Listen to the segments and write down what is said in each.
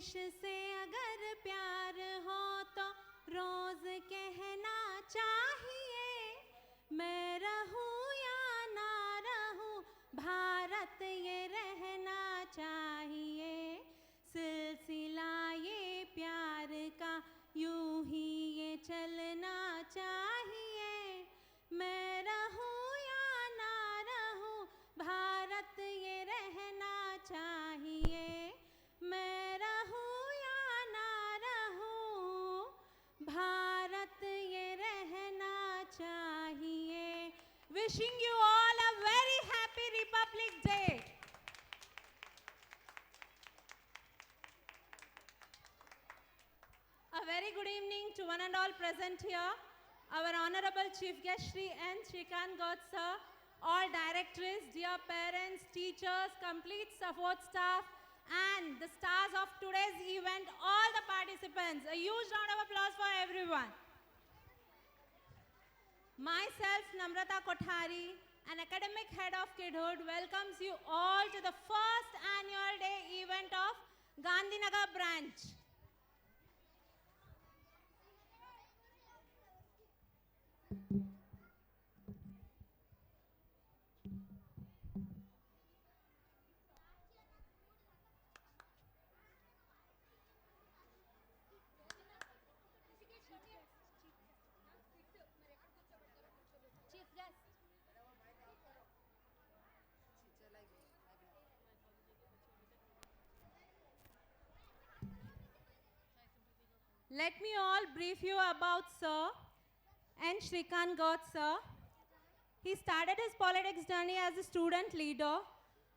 देश से अगर प्यार हो तो रोज कहना चाहिए, मैं रहूं या ना रहूं भारत ये रहना चाहिए। सिलसिला ये प्यार का यूं ही ये चलना चाहिए, मैं रहूं या ना रहूं भारत ये रहना चाहिए, मैं रहूं या ना रहूं भारत ये रहना चाहिए। Wishing you all a very happy Republic Day. A very good evening to one and all present here. Our Honorable Chief Guest Shri N. Shrikant Gaud Sir, all directors, dear parents, teachers, complete support staff, and the stars of today's event, all the participants. A huge round of applause for everyone. Myself, Namrata Kothari, an academic head of Kidhood, welcomes you all to the first annual day event of Gandhinagar branch. Let me all brief you about Sir N. Shrikant Gaud Sir. He started his politics journey as a student leader,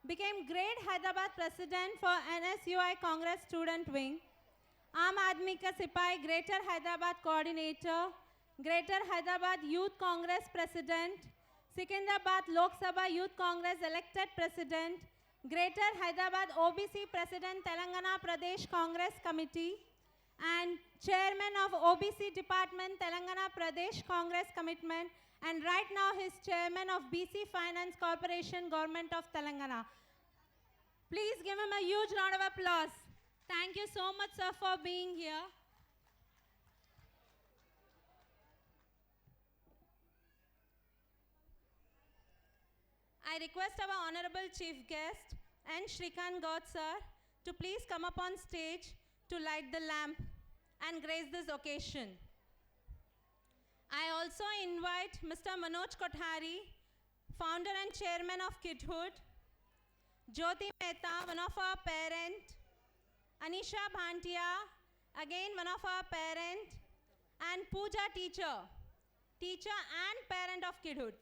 became Great Hyderabad President for NSUI Congress Student Wing, Aam Aadmi Ka Sipahi Greater Hyderabad Coordinator, Greater Hyderabad Youth Congress President, Secunderabad Lok Sabha Youth Congress elected President, Greater Hyderabad OBC President Telangana Pradesh Congress Committee, and Chairman of OBC Department Telangana Pradesh Congress Commitment, and right now he is Chairman of BC Finance Corporation Government of Telangana. Please give him a huge round of applause. Thank you so much, sir, for being here. I request our Honorable Chief Guest and Shrikant Gaud Sir to please come up on stage to light the lamp and grace this occasion. I also invite Mr. Manoj Kothari, founder and chairman of Kidhood, Jyoti Mehta, one of our parents, Anisha Bhantia, again one of our parents, and Pooja teacher and parent of Kidhood.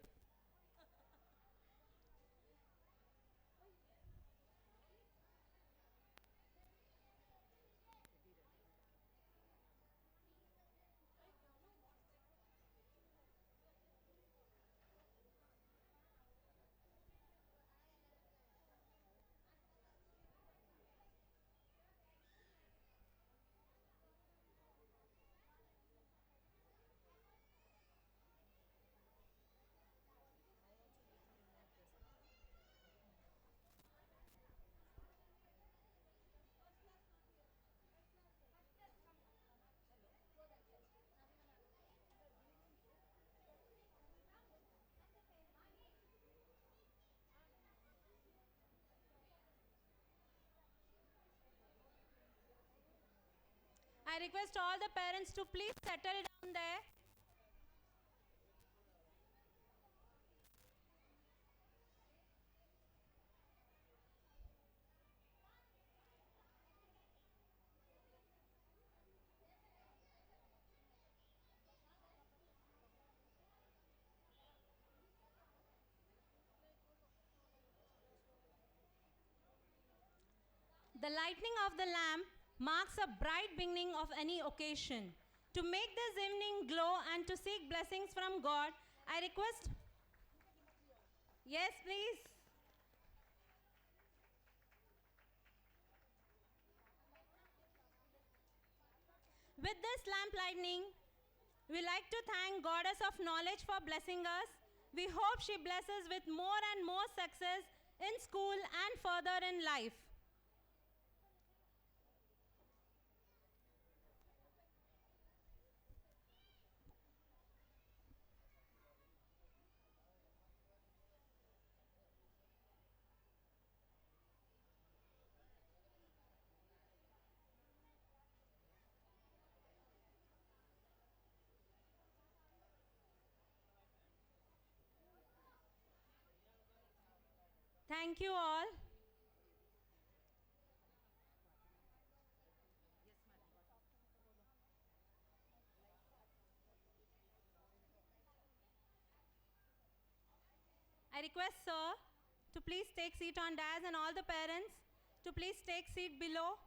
I request all the parents to please settle down there. The lighting of the lamp marks a bright beginning of any occasion. To make this evening glow and to seek blessings from God, I request... Yes, please. With this lamp lighting, we like to thank Goddess of Knowledge for blessing us. We hope she blesses with more and more success in school and further in life. Thank you all. I request sir to please take seat on dais and all the parents to please take seat below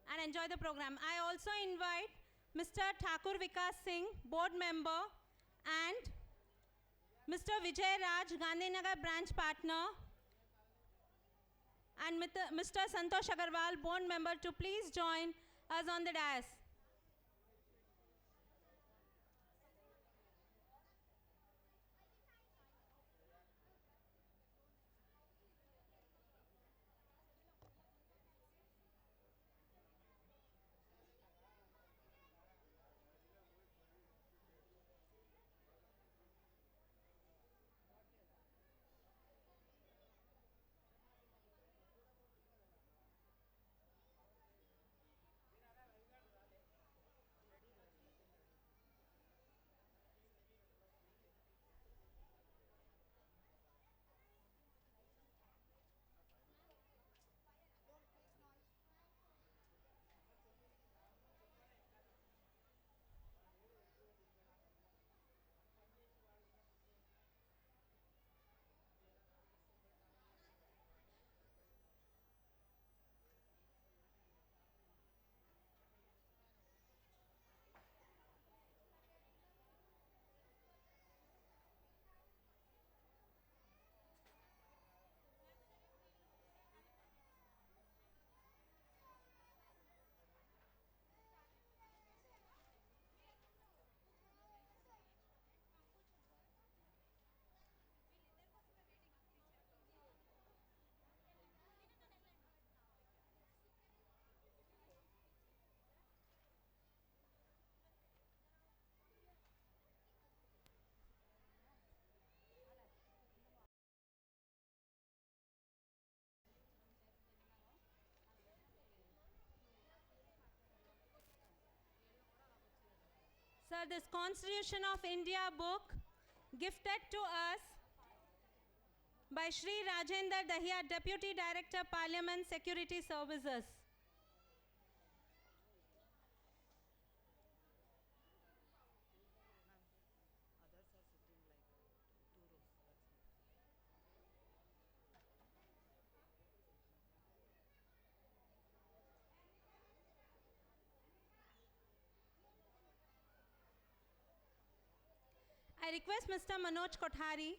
and enjoy the program. I also invite Mr. Thakur Vikas Singh, board member, and Mr. Vijay Raj, Gandhinagar branch partner, and Mr. Santosh Agarwal, board member, to please join us on the dais. Sir, this Constitution of India book gifted to us by Shri Rajendra Dahiya, Deputy Director, Parliament Security Services. I request Mr. Manoj Kothari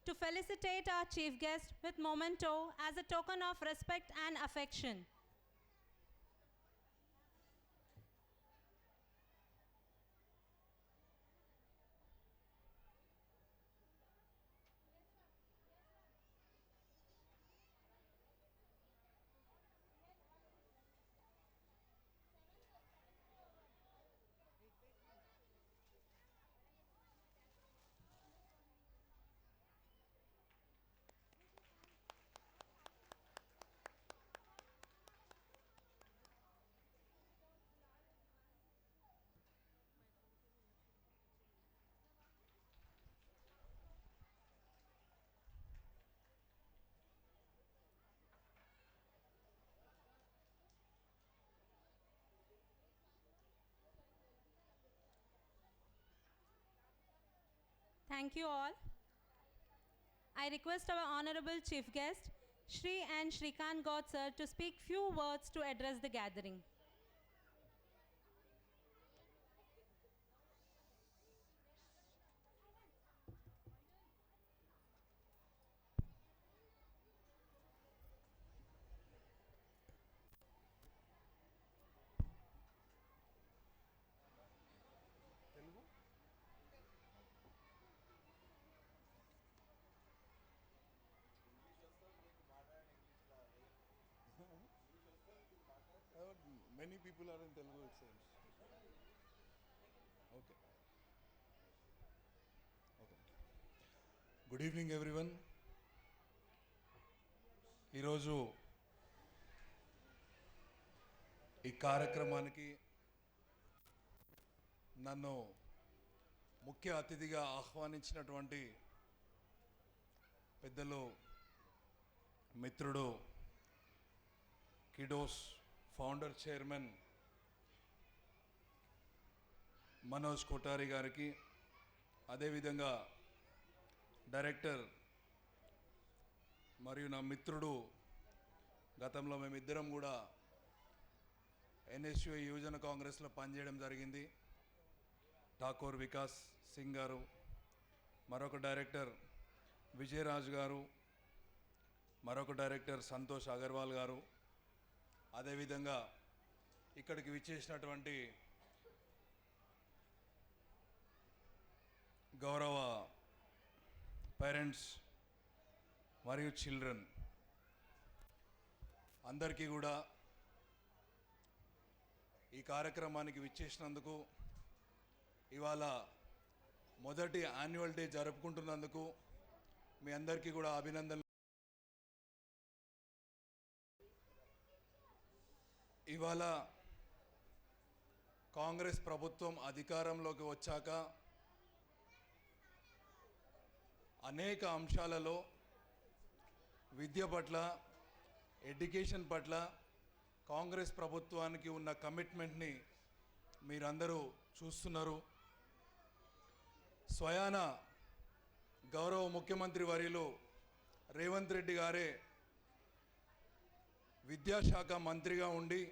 to felicitate our chief guest with memento as a token of respect and affection. Thank you all. I request our honorable chief guest, Shri N. Shrikant Gaud sir, to speak few words to address the gathering. Many people are in Telugu, it seems. Okay. Okay. Good evening, everyone. ఈరోజు ఈ కార్యక్రమానికి నన్ను ముఖ్య అతిథిగా ఆహ్వానించినటువంటి పెద్దలు మిత్రుడు kiddos founder chairman Manoj Kothari గారికి, అదేవిధంగా డైరెక్టర్ మరియు నా మిత్రుడు, గతంలో మేమిద్దరం కూడా ఎన్ఎస్యు యువజన కాంగ్రెస్లో పనిచేయడం జరిగింది, ఠాకూర్ వికాస్ సింగ్ గారు, మరొక డైరెక్టర్ విజయరాజ్ గారు, మరొక డైరెక్టర్ సంతోష్ అగర్వాల్ గారు, అదేవిధంగా ఇక్కడికి విచ్చేసినటువంటి గౌరవ పేరెంట్స్ మరియు చిల్డ్రన్ అందరికీ కూడా ఈ కార్యక్రమానికి విచ్చేసినందుకు, ఇవాళ మొదటి యాన్యువల్ డే జరుపుకుంటున్నందుకు మీ అందరికీ కూడా అభినందనలు. ఇవాళ కాంగ్రెస్ ప్రభుత్వం అధికారంలోకి వచ్చాక అనేక అంశాలలో విద్య పట్ల, ఎడ్యుకేషన్ పట్ల కాంగ్రెస్ ప్రభుత్వానికి ఉన్న కమిట్మెంట్ని మీరందరూ చూస్తున్నారు. స్వయాన గౌరవ ముఖ్యమంత్రి వర్యులు రేవంత్ రెడ్డి గారే విద్యాశాఖ మంత్రిగా ఉండి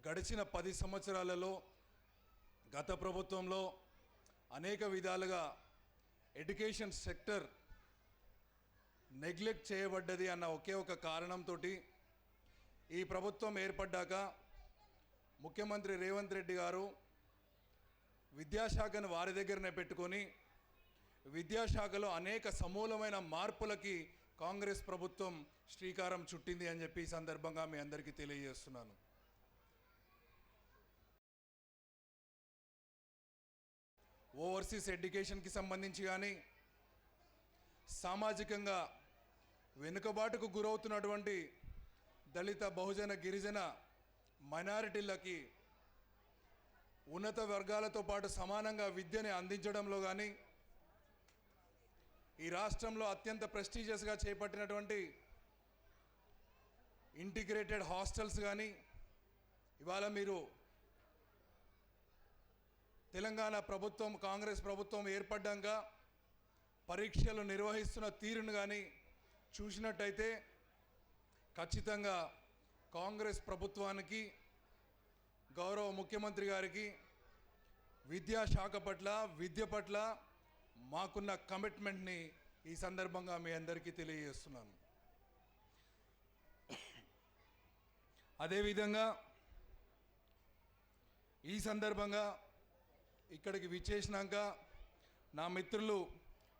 గడిచిన 10 సంవత్సరాలలో గత ప్రభుత్వంలో అనేక విధాలుగా ఎడ్యుకేషన్ సెక్టర్ నెగ్లెక్ట్ చేయబడ్డది అన్న ఒకే ఒక కారణంతో ఈ ప్రభుత్వం ఏర్పడ్డాక ముఖ్యమంత్రి రేవంత్ రెడ్డి గారు విద్యాశాఖను వారి దగ్గరనే పెట్టుకొని విద్యాశాఖలో అనేక సమూలమైన మార్పులకి కాంగ్రెస్ ప్రభుత్వం శ్రీకారం చుట్టింది అని చెప్పి ఈ సందర్భంగా మీ అందరికీ తెలియజేస్తున్నాను. ఓవర్సీస్ ఎడ్యుకేషన్కి సంబంధించి కానీ, సామాజికంగా వెనుకబాటుకు గురవుతున్నటువంటి దళిత, బహుజన, గిరిజన మైనారిటీలకి ఉన్నత వర్గాలతో పాటు సమానంగా విద్యని అందించడంలో కానీ, ఈ రాష్ట్రంలో అత్యంత ప్రెస్టీజియస్గా చేపట్టినటువంటి ఇంటిగ్రేటెడ్ హాస్టల్స్ కానీ, ఇవాళ మీరు తెలంగాణ ప్రభుత్వం, కాంగ్రెస్ ప్రభుత్వం ఏర్పడ్డాక పరీక్షలు నిర్వహిస్తున్న తీరును కానీ చూసినట్టయితే ఖచ్చితంగా కాంగ్రెస్ ప్రభుత్వానికి, గౌరవ ముఖ్యమంత్రి గారికి విద్యాశాఖ పట్ల, విద్య పట్ల మాకున్న కమిట్మెంట్ని ఈ సందర్భంగా మీ అందరికీ తెలియజేస్తున్నాను. అదేవిధంగా ఈ సందర్భంగా ఇక్కడికి విచ్చేసినాక నా మిత్రులు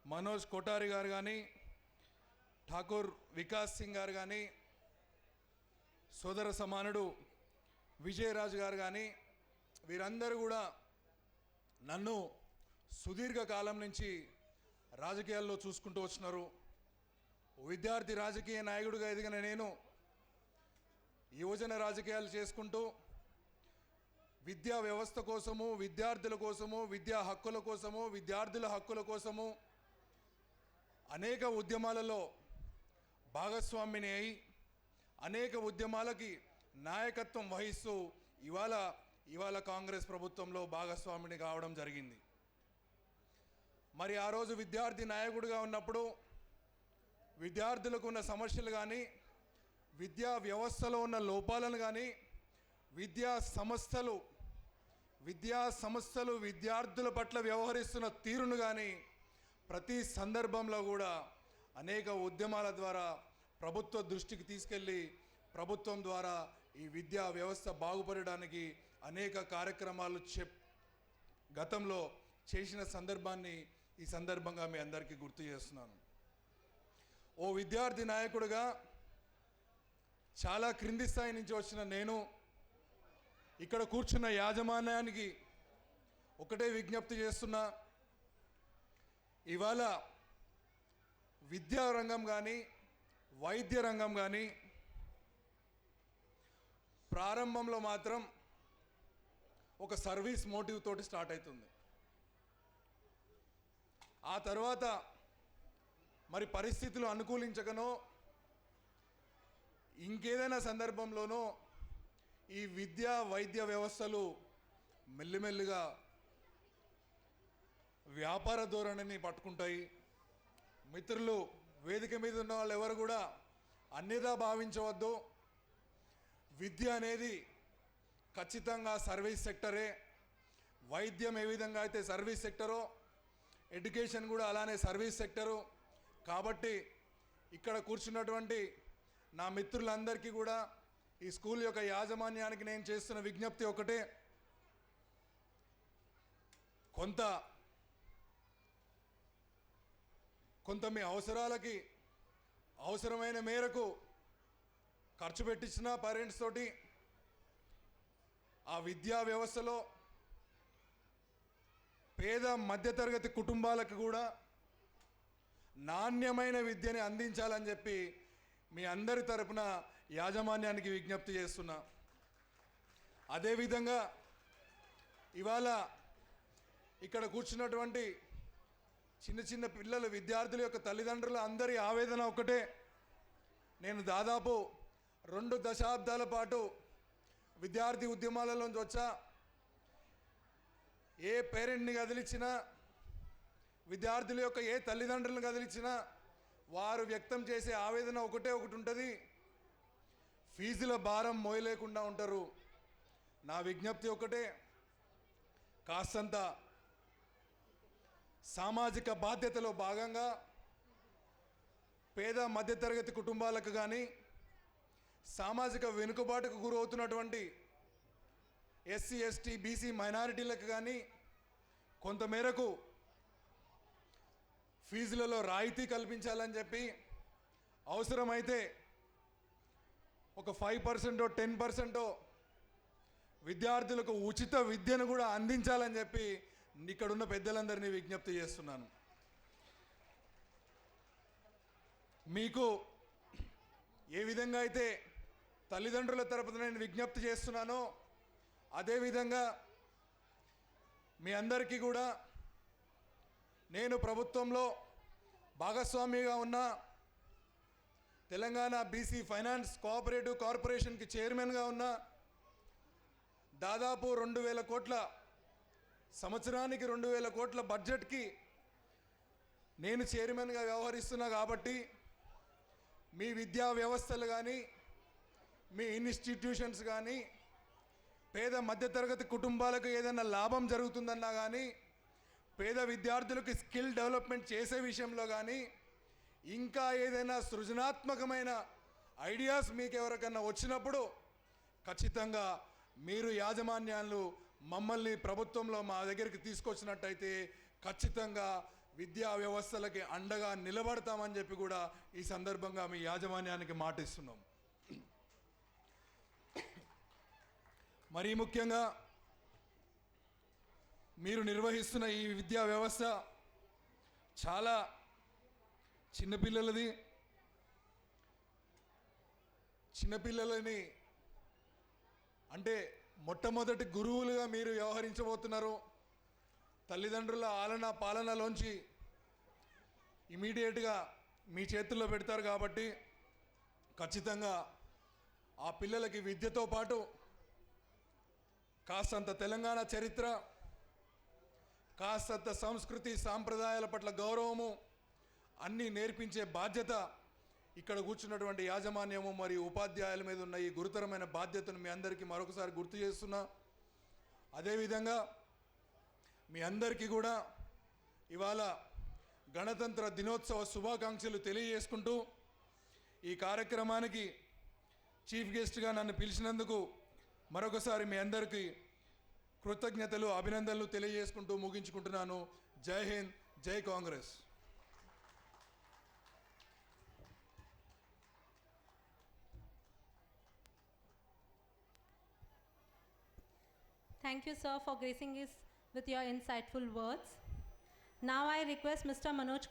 మనోజ్ కోటారి గారు కానీ, ఠాకూర్ వికాస్ సింగ్ గారు కానీ, సోదర సమానుడు విజయరాజ్ గారు కానీ, వీరందరూ కూడా నన్ను సుదీర్ఘకాలం నుంచి రాజకీయాల్లో చూసుకుంటూ వచ్చినారు. విద్యార్థి రాజకీయ నాయకుడిగా ఎదిగిన నేను యువజన రాజకీయాలు చేసుకుంటూ విద్యా వ్యవస్థ కోసము, విద్యార్థుల కోసము, విద్యా హక్కుల కోసము, విద్యార్థుల హక్కుల కోసము అనేక ఉద్యమాలలో భాగస్వామిని అయి అనేక ఉద్యమాలకి నాయకత్వం వహిస్తూ ఇవాళ కాంగ్రెస్ ప్రభుత్వంలో భాగస్వామిని కావడం జరిగింది. మరి ఆ రోజు విద్యార్థి నాయకుడిగా ఉన్నప్పుడు విద్యార్థులకు ఉన్న సమస్యలు కానీ, విద్యా వ్యవస్థలో ఉన్న లోపాలను కానీ, విద్యా సంస్థలు విద్యార్థుల పట్ల వ్యవహరిస్తున్న తీరును కానీ ప్రతి సందర్భంలో కూడా అనేక ఉద్యమాల ద్వారా ప్రభుత్వ దృష్టికి తీసుకెళ్ళి ప్రభుత్వం ద్వారా ఈ విద్యా వ్యవస్థ బాగుపడడానికి అనేక కార్యక్రమాలు గతంలో చేసిన సందర్భాన్ని ఈ సందర్భంగా మీ అందరికీ గుర్తు చేస్తున్నాను. ఓ విద్యార్థి నాయకుడిగా చాలా క్రింది స్థాయి నుంచి వచ్చిన నేను ఇక్కడ కూర్చున్న యాజమాన్యానికి ఒకటే విజ్ఞప్తి చేస్తున్నా, ఇవాళ విద్యా రంగం కానీ, వైద్య రంగం కానీ ప్రారంభంలో మాత్రం ఒక సర్వీస్ మోటివ్ తోటి స్టార్ట్ అవుతుంది. ఆ తర్వాత మరి పరిస్థితులు అనుకూలించకనో ఇంకేదైనా సందర్భంలోనో ఈ విద్యా వైద్య వ్యవస్థలు మెల్లిమెల్లిగా వ్యాపార ధోరణిని పట్టుకుంటాయి. మిత్రులు, వేదిక మీద ఉన్న వాళ్ళు ఎవరు కూడా అన్యథా భావించవద్దు. విద్య అనేది ఖచ్చితంగా సర్వీస్ సెక్టరే. వైద్యం ఏ విధంగా అయితే సర్వీస్ సెక్టరో, ఎడ్యుకేషన్ కూడా అలానే సర్వీస్ సెక్టరు. కాబట్టి ఇక్కడ కూర్చున్నటువంటి నా మిత్రులందరికీ కూడా ఈ స్కూల్ యొక్క యాజమాన్యానికి నేను చేస్తున్న విజ్ఞప్తి ఒకటే, కొంత మీ అవసరాలకి అవసరమైన మేరకు ఖర్చు పెట్టించిన పేరెంట్స్ తోటి ఆ విద్యా వ్యవస్థలో పేద మధ్యతరగతి కుటుంబాలకు కూడా నాణ్యమైన విద్యని అందించాలని చెప్పి మీ అందరి తరపున యాజమాన్యానికి విజ్ఞప్తి చేస్తున్నా. అదేవిధంగా ఇవాళ ఇక్కడ కూర్చున్నటువంటి చిన్న చిన్న పిల్లలు, విద్యార్థుల యొక్క తల్లిదండ్రుల అందరి ఆవేదన ఒకటే. నేను దాదాపు 2 దశాబ్దాల పాటు విద్యార్థి ఉద్యమాలలోంచి వచ్చా. ఏ పేరెంట్ని కదిలించినా, విద్యార్థుల యొక్క ఏ తల్లిదండ్రులను కదిలించినా వారు వ్యక్తం చేసే ఆవేదన ఒకటి ఉంటుంది, ఫీజుల భారం మోయలేకుండా ఉంటారు. నా విజ్ఞప్తి ఒకటే, కాస్తంత సామాజిక బాధ్యతలో భాగంగా పేద మధ్యతరగతి కుటుంబాలకు కానీ, సామాజిక వెనుకబాటుకు గురవుతున్నటువంటి ఎస్సీ, ఎస్టీ, బీసీ మైనారిటీలకు కానీ కొంతమేరకు ఫీజులలో రాయితీ కల్పించాలని చెప్పి, అవసరమైతే ఒక 5% 10% విద్యార్థులకు ఉచిత విద్యను కూడా అందించాలని చెప్పి ఇక్కడున్న పెద్దలందరినీ విజ్ఞప్తి చేస్తున్నాను. మీకు ఏ విధంగా అయితే తల్లిదండ్రుల తరపున నేను విజ్ఞప్తి చేస్తున్నానో, అదేవిధంగా మీ అందరికీ కూడా నేను ప్రభుత్వంలో భాగస్వామిగా ఉన్న తెలంగాణ బీసీ ఫైనాన్స్ కోఆపరేటివ్ కార్పొరేషన్కి చైర్మన్గా ఉన్న, దాదాపు 2,000 కోట్ల సంవత్సరానికి 2,000 కోట్ల బడ్జెట్కి నేను చైర్మన్గా వ్యవహరిస్తున్నా. కాబట్టి మీ విద్యా వ్యవస్థలు కానీ, మీ ఇన్స్టిట్యూషన్స్ కానీ, పేద మధ్యతరగతి కుటుంబాలకు ఏదైనా లాభం జరుగుతుందన్నా కానీ, పేద విద్యార్థులకు స్కిల్ డెవలప్మెంట్ చేసే విషయంలో కానీ, ఇంకా ఏదైనా సృజనాత్మకమైన ఐడియాస్ మీకు ఎవరికన్నా వచ్చినప్పుడు ఖచ్చితంగా మీరు యాజమాన్యాలు మమ్మల్ని ప్రభుత్వంలో మా దగ్గరికి తీసుకొచ్చినట్టయితే ఖచ్చితంగా విద్యా వ్యవస్థలకి అండగా నిలబడతామని చెప్పి కూడా ఈ సందర్భంగా మీ యాజమాన్యానికి మాటిస్తున్నాం. మరీ ముఖ్యంగా మీరు నిర్వహిస్తున్న ఈ విద్యా వ్యవస్థ చాలా చిన్నపిల్లలది. చిన్నపిల్లలని అంటే మొట్టమొదటి గురువులుగా మీరు వ్యవహరించబోతున్నారు. తల్లిదండ్రుల ఆలన పాలనలోంచి ఇమీడియట్గా మీ చేతుల్లో పెడతారు. కాబట్టి ఖచ్చితంగా ఆ పిల్లలకి విద్యతో పాటు కాస్తంత తెలంగాణ చరిత్ర, కాస్తంత సంస్కృతి సాంప్రదాయాల పట్ల గౌరవము అన్నీ నేర్పించే బాధ్యత ఇక్కడ కూర్చున్నటువంటి యాజమాన్యము మరియు ఉపాధ్యాయుల మీద ఉన్న ఈ గురుతరమైన బాధ్యతను మీ అందరికీ మరొకసారి గుర్తు చేస్తున్నా. అదేవిధంగా మీ అందరికీ కూడా ఇవాళ గణతంత్ర దినోత్సవ శుభాకాంక్షలు తెలియజేసుకుంటూ ఈ కార్యక్రమానికి చీఫ్ గెస్ట్గా నన్ను పిలిచినందుకు మరొకసారి మీ అందరికీ కృతజ్ఞతలు, అభినందనలు తెలియజేసుకుంటూ ముగించుకుంటున్నాను. జై హింద్, జై Congress. Thank you, sir, for gracing us with your insightful words. Now I request Mr. Manoj